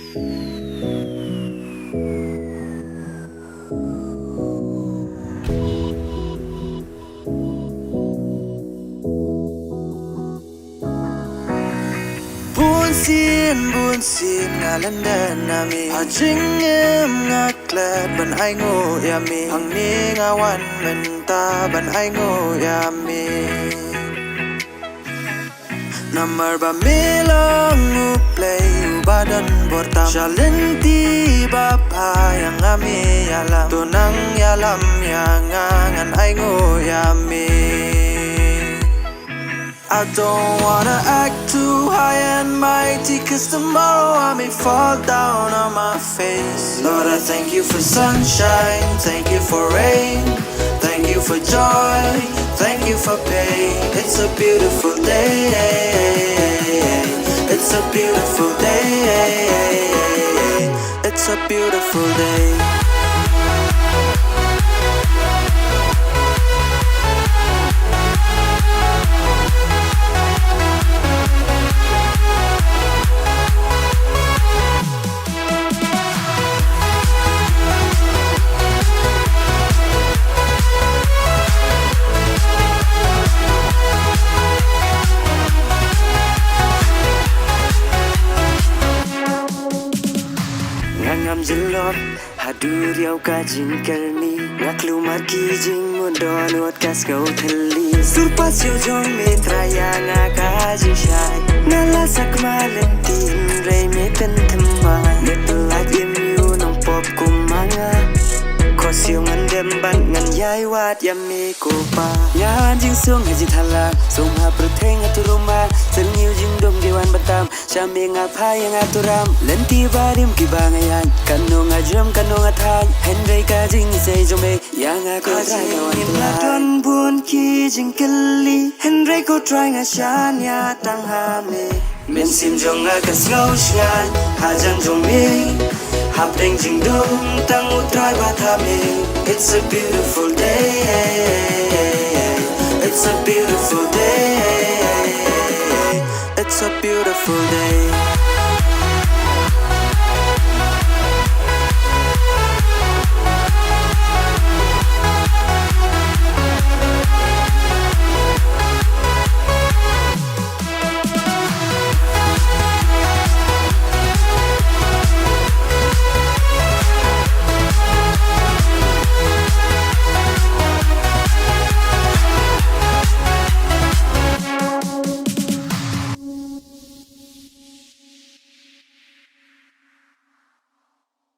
Buồn xin ngà lần đen nami hà chính em ngạc lẹt bên ai ngô yami hằng ni ngà wan mình ta bên ai ngô yami Namar ba milang play badan bortam Shalenti ba yang ami yalam Tunang yalam yang angan ay ngoyami I don't wanna act too high and mighty Cause tomorrow I may fall down on my face Lord, I thank you for sunshine, thank you for rain Thank you for joy, thank you for pain It's a beautiful day, it's a beautiful day It's a beautiful day Ngam jelot hadu riau ka jingkalni ngaklu marki jing mundon wat kas kau thali surpa sio jong metraya ngaka jishai nala sakmalen tin rei meten thamba netla yemu nong pop kumanga Kosio ngan demban ngan yai wat yami kopa Yan jing sung haji thala Sung ha pruteng aturuma Selngiu jing dom gewan batam Syami ngapai yang aturam Lenti barim kibangayan Kano ngajram kano ngathan Hendrai ka jing isay jombe Yang aku try ngawan tulan Don bun ki jing keli Hendrai ko try ngasyan ya tang hame Min sim jong akas ngau syan Hajan jong ming Hap deng jing dong tang utrai batame It's a beautiful day It's a beautiful day It's a beautiful day